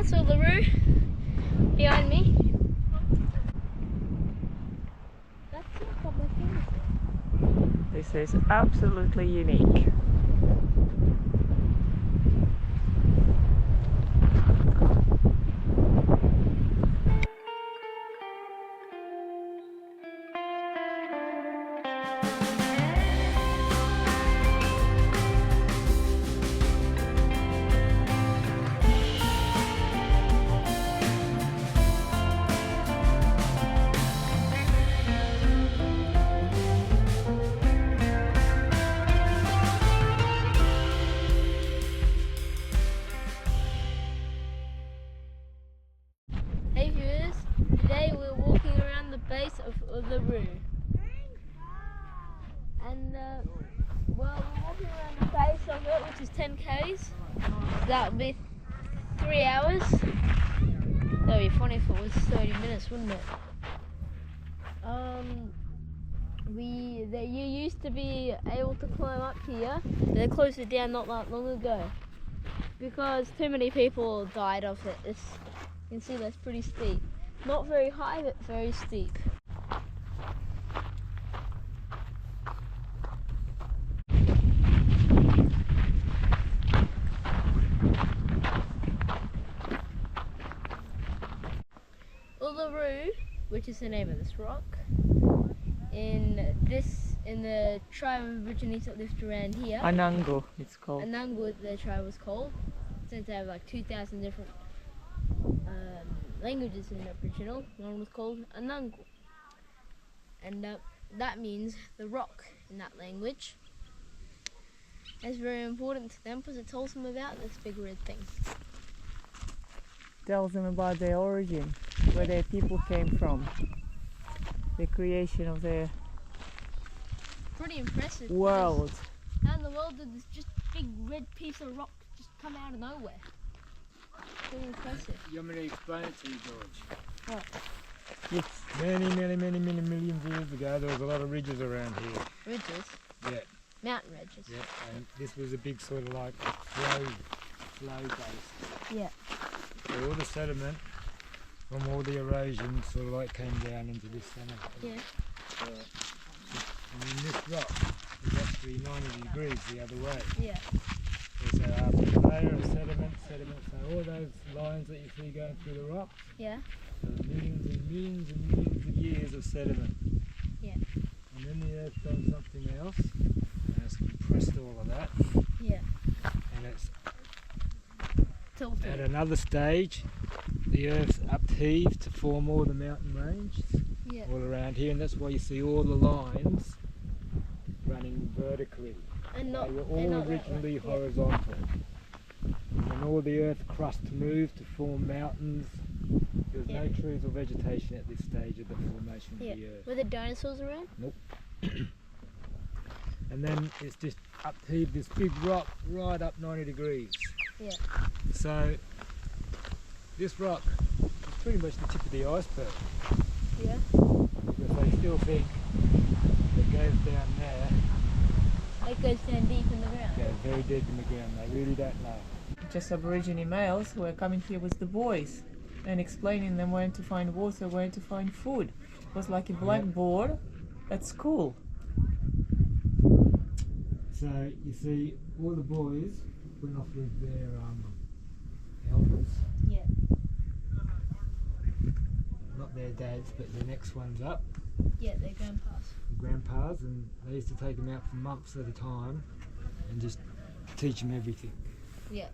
That's Uluru behind me. That's a couple of things. This is absolutely unique. Hey viewers, today we're walking around the base of Uluru. And well, we're walking around the base of it, which is 10 k's. That would be 3 hours. That would be funny if it was 30 minutes, wouldn't it? You used to be able to climb up here, but they closed it down not that long ago because too many people died of it. You can see that's pretty steep. Not very high, but very steep. Uluru, which is the name of this rock, in the tribe of Aborigines that lived around here. Anangu, it's called. Anangu, the tribe was called. Since they have like 2,000 different languages in Aboriginal, one was called Anangu. And that means the rock in that language. It's very important to them because it tells them about this big red thing. Tells them about their origin, where their people came from, the creation of their Pretty impressive. world. How in the world did this just big red piece of rock just come out of nowhere? Pretty impressive. You want me to explain it to you, George? What? It's Many millions of years ago, there was a lot of ridges around here. Ridges? Yeah, Mountain ridges? yeah, and this was a big sort of like flow base. Yeah. So all the sediment from all the erosion sort of like came down into this centre. Yeah. And then this rock is actually 90 degrees the other way. Yeah. There's a layer of sediment, so all those lines that you see going through the rock, Yeah. are millions and millions and millions of years of sediment. Yeah. And then the Earth done something else, and it's compressed all of that, Yeah. and it's Tilted. at another stage, the Earth's upheaved to form all the mountain ranges Yeah. all around here, and that's why you see all the lines running vertically. And not, They were and all not that originally way. horizontal. And all the Earth crust moved to form mountains. There was no Yeah. trees or vegetation at this stage of the formation of Yeah. the Earth. Were the dinosaurs around? And then it's just upheaved this big rock right up 90 degrees. Yeah. So this rock is pretty much the tip of the iceberg, Yeah. because they still think it goes down there, It goes down deep in the ground. goes very deep in the ground. They really don't know. just Aborigine males who are coming here with the boys and explaining them where to find water, where to find food. It was like a blackboard at school. So you see, all the boys went off with their elders, Yeah. not their dads, but the next ones up, Yeah, they're grandpas. grandpas, and they used to take them out for months at a time and just teach them everything. Yeah.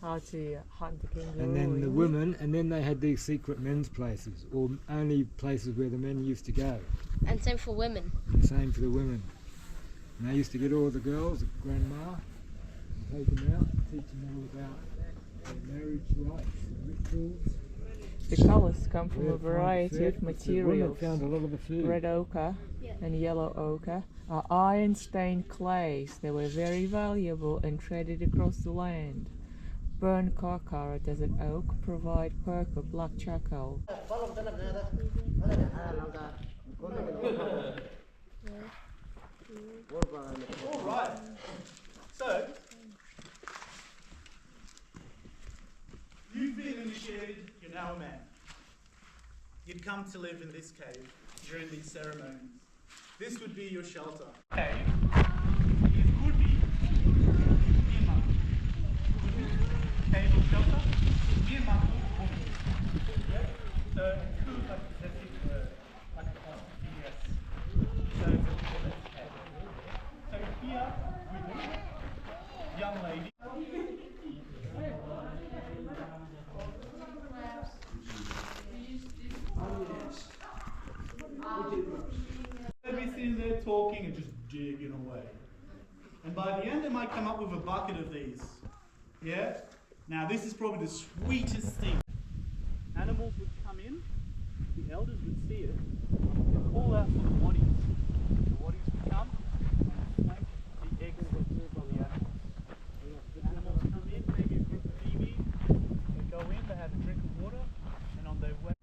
How to hunt the kangaroo. And then the women, and then they had these secret men's places, or only places where the men used to go. And same for women. And the same for the women. And they used to get all the girls, grandma, and take them out, teach them all about their marriage rights and rituals. The colours come from Where a to find variety food, of because materials. The women found a lot of the food. Red ochre Yeah. and yellow ochre are iron-stained clays. They were very valuable and traded across the land. Burnt carcara desert oak provide purple black charcoal. All right. So, know a man. You'd come to live in this cave during these ceremonies. This would be your shelter. Cave. It could be Myanmar. Cave or shelter. Myanmar woman. So it could like a possessive word, like a yes. So it's a cave. So here, women, young lady. They'd be sitting there talking and just jigging away. And by the end they might come up with a bucket of these. Yeah? Now this is probably the sweetest thing. Animals would come in, the elders would see it, and call out for the waddies. The waddies would come and flank the eggs of the animals. The animals come in, maybe a group of females, they go in, they have a drink of water, and on their way.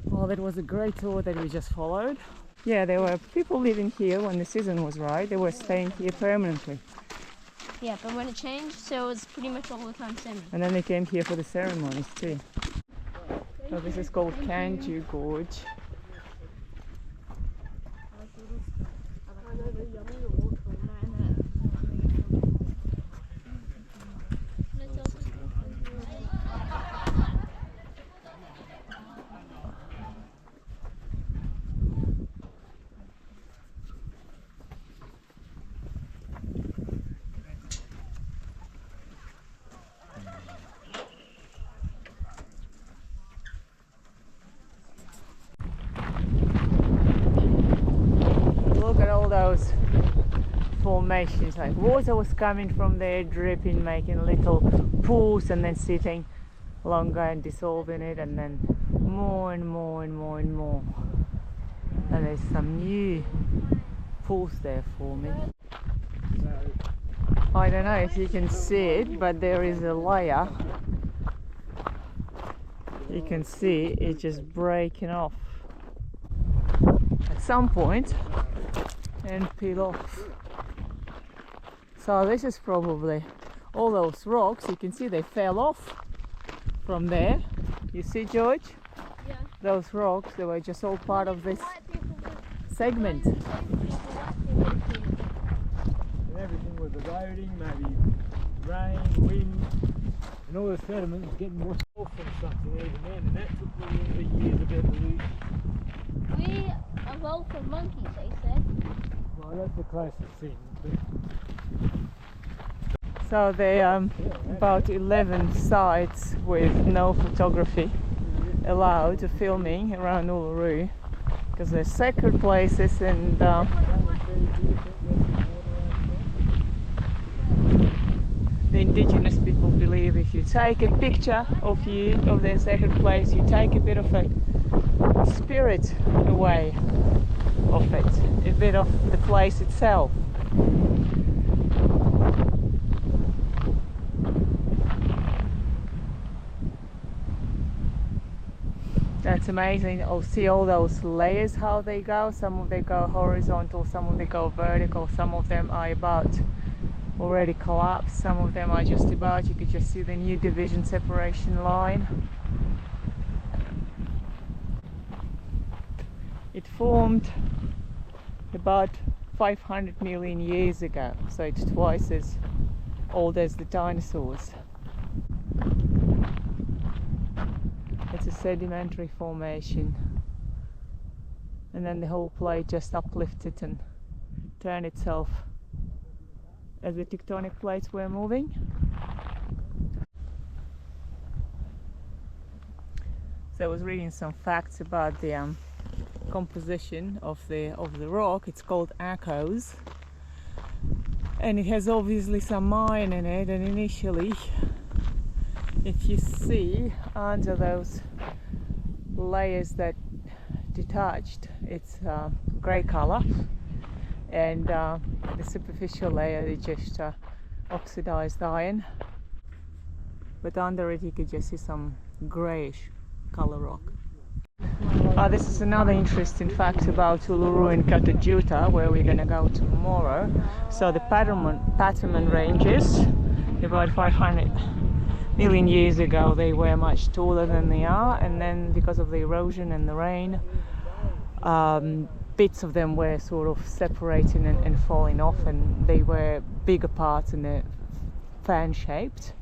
Well, that was a great tour that we just followed. Yeah, there were people living here when the season was right. They were staying here permanently. Yeah, but when it changed, so it was pretty much all the time semi. And then they came here for the ceremonies too. So this is called Kanju Gorge. Look at all those formations, like water was coming from there, dripping, making little pools and then sitting longer and dissolving it, and then more and more and more and more. And there's some new pools there forming. I don't know if you can see it, but there is a layer. You can see it just breaking off at some point and peel off. So this is probably all those rocks. You can see they fell off from there. You see, George? Yeah. Those rocks, they were just all part of this segment. And everything was eroding, maybe rain, wind, and all the sediment was getting washed off from something even then, and that took millions of years of evolution. We evolved from monkeys, they said. Well, that's the closest thing. So there are about 11 sites with no photography allowed to filming around Uluru, because they're sacred places, and the indigenous people believe if you take a picture of their sacred place, you take a bit of a spirit away of it, a bit of the place itself. That's amazing. I'll see all those layers, how they go. Some of them go horizontal, some of them go vertical, some of them are about already collapsed, some of them are just about, you could just see the new division separation line. It formed about 500 million years ago, so it's twice as old as the dinosaurs. It's a sedimentary formation, and then the whole plate just uplifted and turned itself as the tectonic plates were moving. So I was reading some facts about the composition of the rock. It's called echoes, and it has obviously some iron in it, and initially, if you see under those layers that detached, it's grey colour, and the superficial layer is just oxidized iron, but under it you could just see some greyish colour rock. This is another interesting fact about Uluru and Kata, Tjuṯa, where we're going to go tomorrow. So the Patamon ranges about 500 million years ago they were much taller than they are, and then because of the erosion and the rain, bits of them were sort of separating and falling off, and they were bigger parts and they're fan shaped.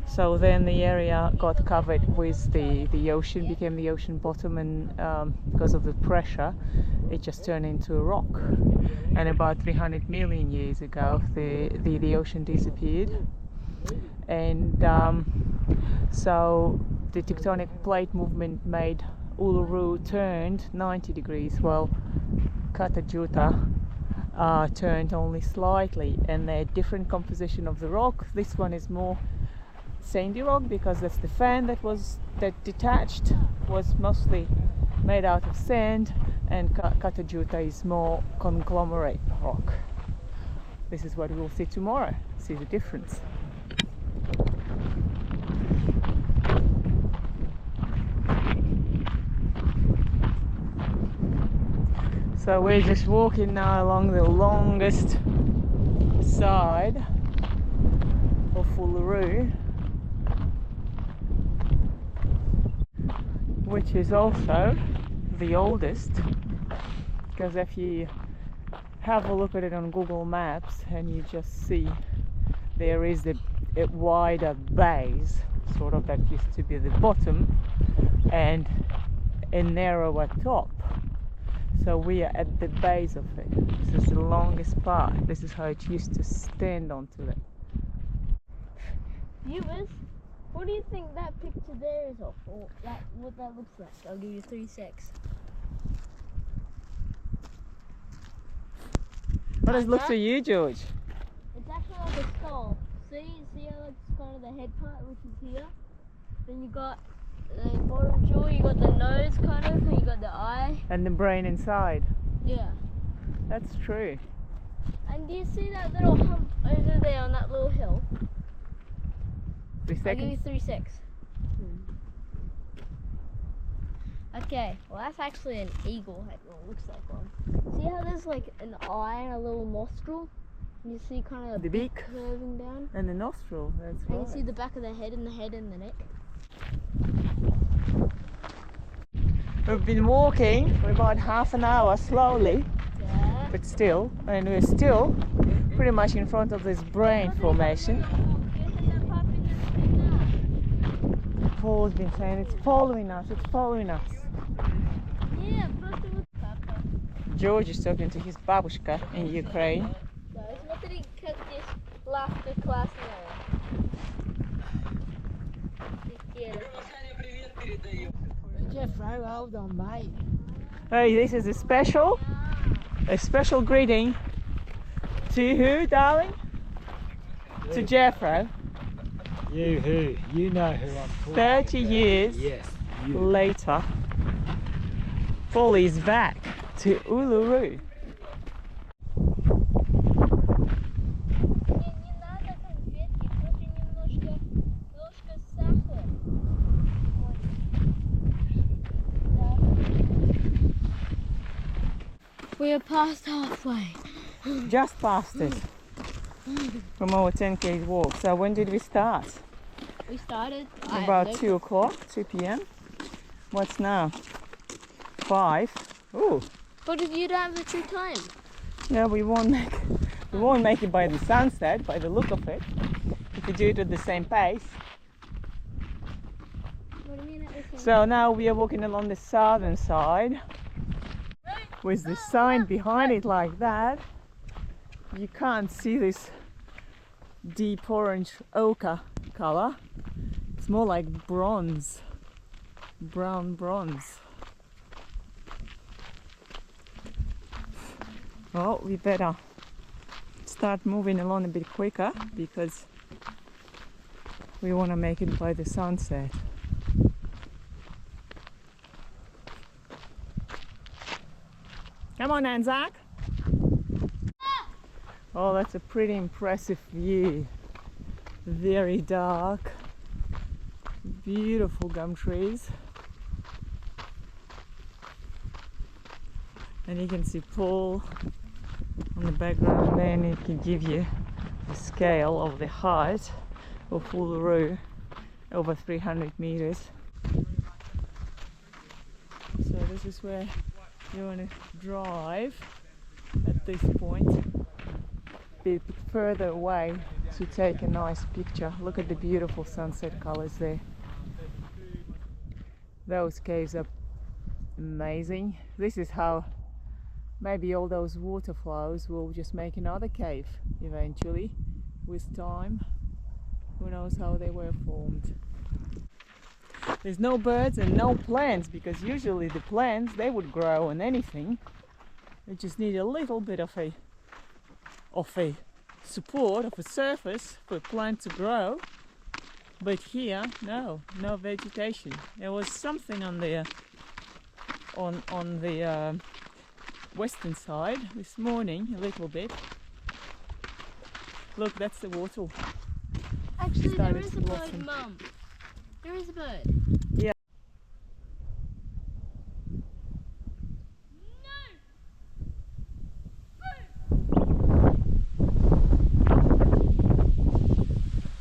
So then the area got covered with the ocean, became the ocean bottom, and because of the pressure it just turned into a rock. And about 300 million years ago the ocean disappeared, and so the tectonic plate movement made Uluru turned 90 degrees, while Kata Tjuṯa turned only slightly, and they're different composition of the rock. This one is more sandy rock because that's the fan that detached was mostly made out of sand, and Kata Tjuṯa is more conglomerate rock. This is what we will see tomorrow, see the difference. So we're just walking now along the longest side of Uluru, which is also the oldest, because if you have a look at it on Google Maps and you just see there is a wider base, sort of, that used to be the bottom, and a narrower top. So we are at the base of it. This is the longest part. This is how it used to stand onto it. Viewers, what do you think that picture there is of, or what that looks like? I'll give you 3 secs. What does it look to you, George? It's actually like a skull. See how it's kind of the head part, which is here. Then you got the bottom jaw, you got the nose kind of, and you got the eye. And the brain inside. Yeah. That's true. And do you see that little hump over there on that little hill? 3 I'll give you seconds. 3 secs. Okay, well that's actually an eagle head. Well, it looks like one. See how there's like an eye and a little nostril? And you see kind of The beak curving down? and the nostril, that's And right. you see the back of the head and the neck. We've been walking for about half an hour slowly, Yeah. but still, and we're still pretty much in front of this brain formation. Paul's been saying it's following us, it's following us. Yeah, просто вот Kata. George is talking to his babushka in Ukraine. Да, смотри, как здесь лавка классная. Jeffro, hold on, mate. Hey, this is a special greeting to who, darling? To Jeffro. You who? You know who I'm talking 30 about. years Yes, you. later, Paul is back to Uluru. Не надо конфетки, просто немножко сахара. We are past halfway. Just past it from our 10k walk. So when did we start? We started About 2 o'clock, 2 p.m. What's now? 5. Ooh, But if you don't have the true time. yeah, we won't make it by the sunset, by the look of it. If we do it at the same pace. What do you mean at the same So now we are walking along the southern side with the sign behind it like that. You can't see this deep orange ochre color. It's more like bronze, brown bronze. Well, we better start moving along a bit quicker because we want to make it by the sunset. Come on, Anzac. Oh, that's a pretty impressive view. Very dark, beautiful gum trees. And you can see Paul on the background there, and it can give you the scale of the height of Uluru over 300 meters. So this is where you want to drive at this point. Be a bit further away to take a nice picture. Look at the beautiful sunset colors there. Those caves are amazing. This is how maybe all those water flows will just make another cave eventually with time. Who knows how they were formed. There's no birds and no plants, because usually the plants, they would grow on anything. They just need a little bit of a support, of a surface for a plant to grow. But here, no vegetation. There was something on the western side this morning, a little bit. Look, that's the wattle. Actually, there Started is to a blossom. bird, Mum. There is a bird. Yeah.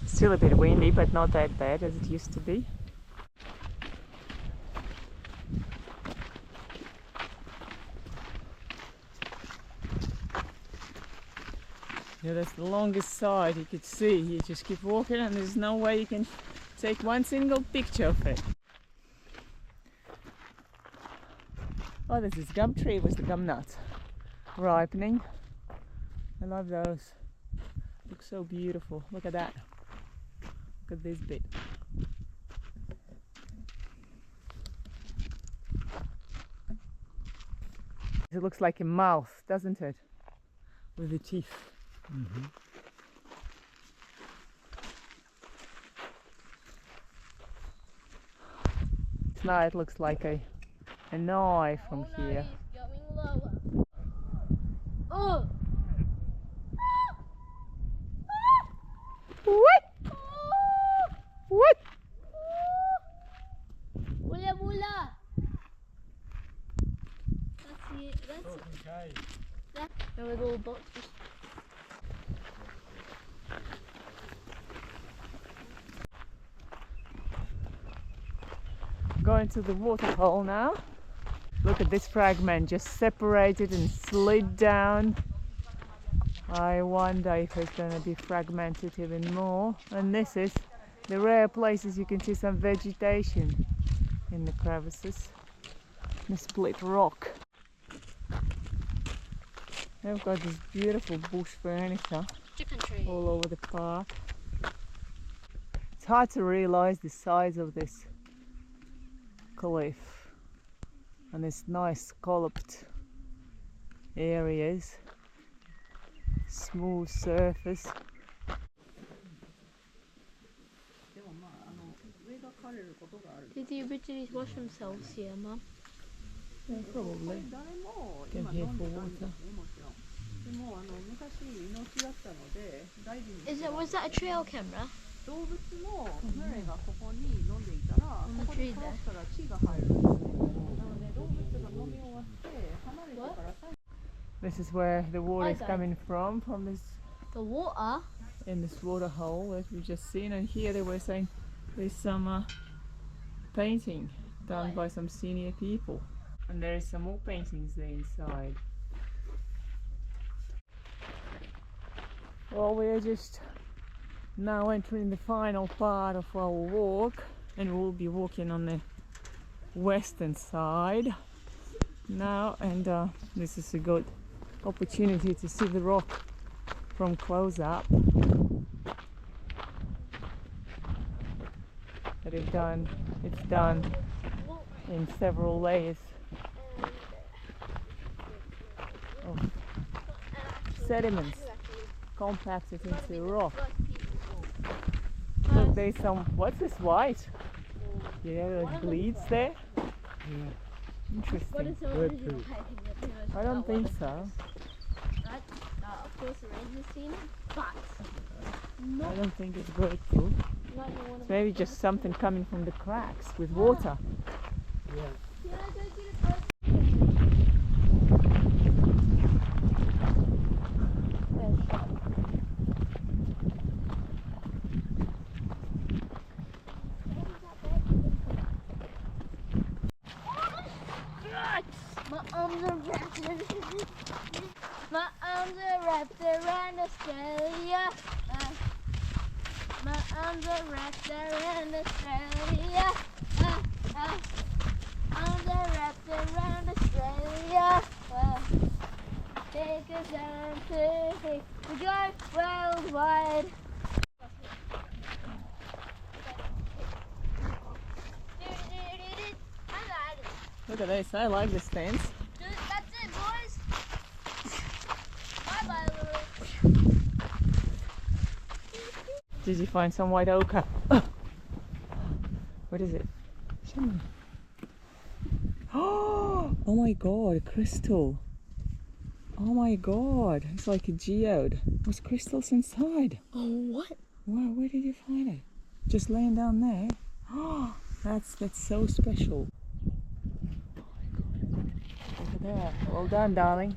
Still a bit windy, but not that bad as it used to be. Yeah, that's the longest side you could see. You just keep walking and there's no way you can take one single picture of it. Oh, this is gum tree with the gum nuts ripening. I love those. Look so beautiful. Look at that. Look at this bit. It looks like a mouth, doesn't it? With the teeth. Mm-hmm. Now it looks like a knife from here. He's going lower. Oh! What? What? Bula bula! That's it. That's Okay. the little box. Going to the waterhole now. Look at this fragment, just separated and slid down. I wonder if it's going to be fragmented even more. And this is the rare places you can see some vegetation in the crevices. The split rock. They've got this beautiful bush furniture Chicken tree. all over the park. It's hard to realize the size of this cliff and this nice scalloped areas, smooth surface. Did the Aborigines wash themselves here, Mum? Yeah, probably. Came here for water. Was that a trail camera? 動物の群れがここに飲んでいたら、ここで倒したら血が入るんですね。なので動物が飲み終わって離れてから最後 This is where the water is coming from this The water? in this water hole that we've just seen. And here they were saying there's some painting done by some senior people, and there is some more paintings there inside. Well, we are just now entering the final part of our walk, and we'll be walking on the western side now, and this is a good opportunity to see the rock from close up. But it's done in several layers of sediments compacted into rock. Look, there's some, what's this white? Yeah, there's bleeds there. Yeah. Interesting. Bird poop. I don't think so. Of course, the rain has seen it, but I don't think it's bird poop. not in one It's of maybe just something coming from the cracks with water. Yeah. Can I go get a bird? wrapped around Australia. My arms are wrapped around Australia. Arms are wrapped around Australia. Take us down to we go worldwide. Look at this, I like this fence. That's it, boys. Bye bye, Uluru. Did you find some white ochre? What is it? Show me. Oh my god, crystal. Oh my god, it's like a geode. There's crystals inside. Oh, what? Wow, where did you find it? Just laying down there. Oh, that's so special. Oh my god. Look at that. Well done, darling.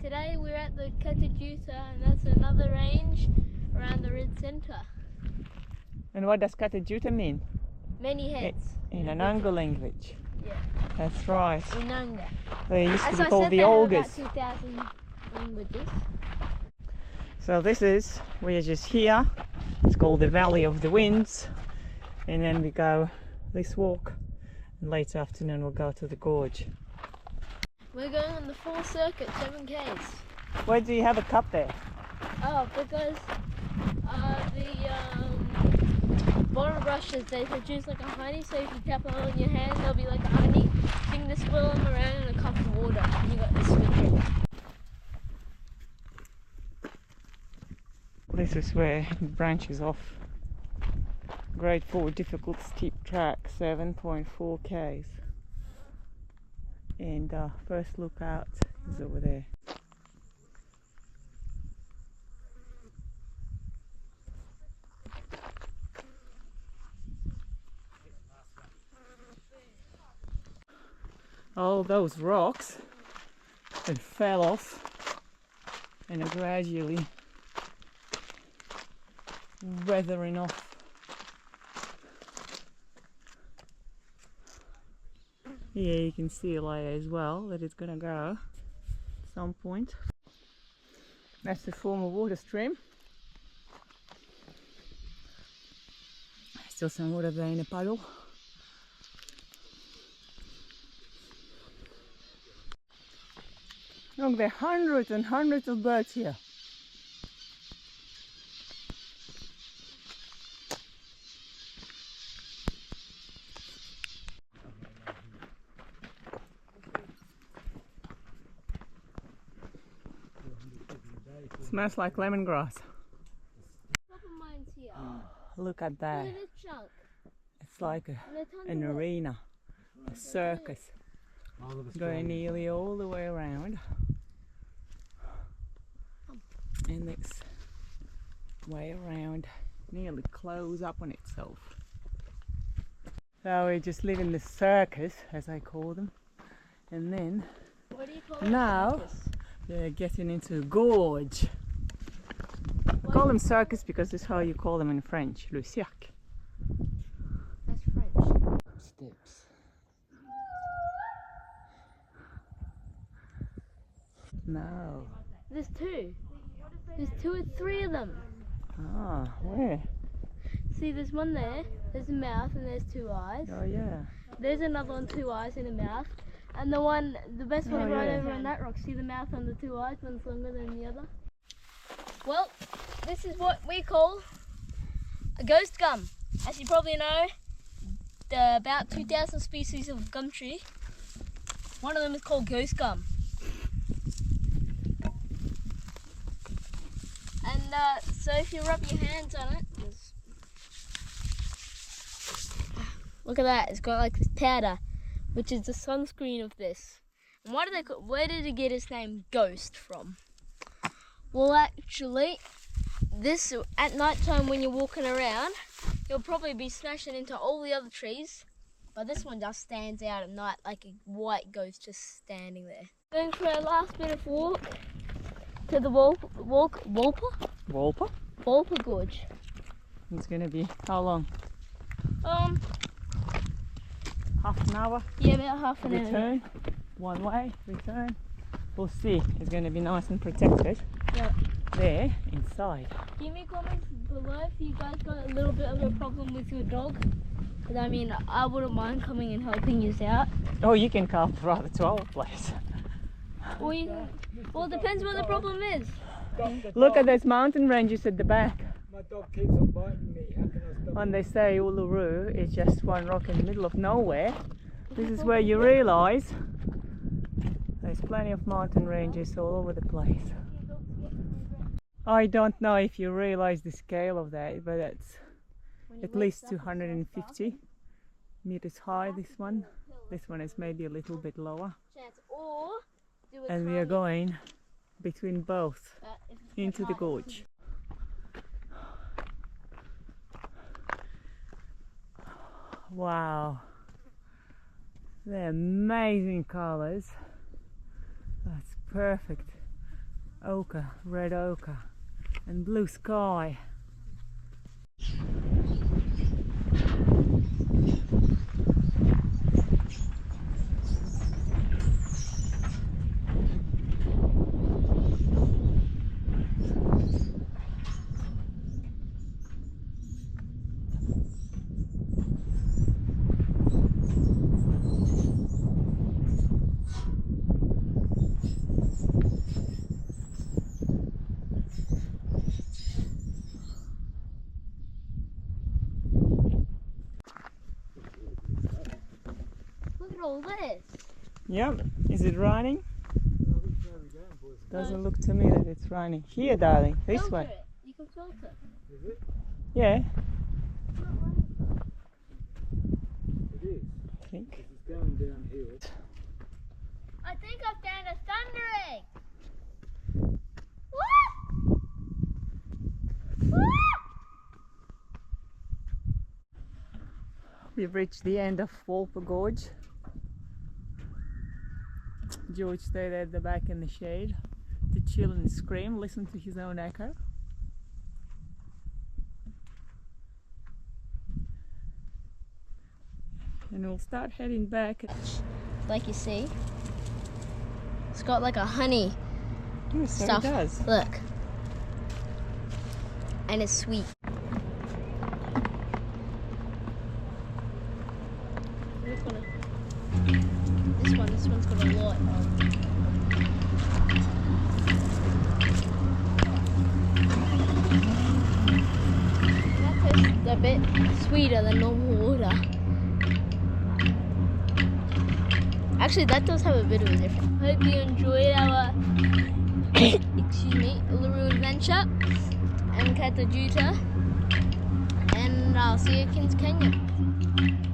Today we're at the Kata Tjuṭa, and that's another range around the red centre. And what does Kata Tjuṭa mean? Many heads. In Ananga language. Yeah. That's right. Inanga. They used to As be I called said, the they have Olgas. about 2,000 languages. So this is, we're just here. It's called the Valley of the Winds. And then we go this walk. And late afternoon we'll go to the gorge. We're going on the full circuit, 7 Ks. Why do you have a cup there? Oh, because the bottom brushes, they produce like a honey, so if you tap it on your hand, they'll be like a honey. You can just swirl them around in a cup of water, and you got this swirl. This is where it branches off. Grade 4 difficult steep track, 7.4 Ks. And first lookout is over there. All those rocks that fell off and are gradually weathering off. Here you can see later as well that it's gonna go at some point. That's the former water stream. Still some water there in a puddle. Look, there are hundreds and hundreds of birds here. Smells like lemongrass. Top of mine's here. Look at that. Look at this chunk. It's like And a ton an of it. arena, a circus, going nearly all the way around. And this way around nearly close up on itself. So we just live in the circus, as I call them, and then What do you call it? now Circus? they're getting into gorge. I call them circus because that's how you call them in French, le cirque. That's French. Steps. No. There's 2. There's 2 or 3 of them. Ah, where? See, there's one there, There's a mouth and there's 2 eyes. Oh yeah. There's another one, 2 eyes and a mouth. And the best one Oh, right yeah. over on that rock. See the mouth and the 2 eyes, one's longer than the other. Well, this is what we call a ghost gum. As you probably know, there are about 2,000 species of gum tree. One of them is called ghost gum. And so if you rub your hands on it, look at that, it's got like this powder, which is the sunscreen of this. And where did it get its name Ghost from? Well, actually, this at night time when you're walking around, you'll probably be smashing into all the other trees, but this one just stands out at night like a white ghost just standing there. Going for our last bit of walk to the Walpa Gorge. It's gonna be how long? Half an hour. Yeah, about half an hour. Return. One way. Return. We'll see. It's gonna be nice and protected. Yeah. There inside. Give me comments below if you guys got a little bit of a problem with your dog. Because I mean, I wouldn't mind coming and helping you out. Oh, you can come rather to our place. Or you can, well, it depends what the problem is. Look at those mountain ranges at the back. My dog keeps on biting me. How can I stop When they say Uluru is just one rock in the middle of nowhere, this is where you realise there's plenty of mountain ranges all over the place. I don't know if you realise the scale of that, but it's at least 250 meters high, this one. This one is maybe a little bit lower. And we are going between both into the gorge. Wow, they're amazing colors. That's perfect. Ochre, red ochre, and blue sky. All this. Yep, is it raining? Doesn't look to me that it's raining. Here, darling, this Filter way. it. You can filter. Is it? Yeah, It is. I think. It's going downhill. I think I found a thunder egg. What? What? We've reached the end of Walpa Gorge. George stayed at the back in the shade to chill and scream, listen to his own echo. And we'll start heading back. Like you see, it's got like a honey Yes, so stuff. it does. Look. And it's sweet. This one's got a lot. That tastes a bit sweeter than normal water. Actually, that does have a bit of a difference. Hope you enjoyed our Uluru adventure and Kata Tjuṯa, and I'll see you in Kenya.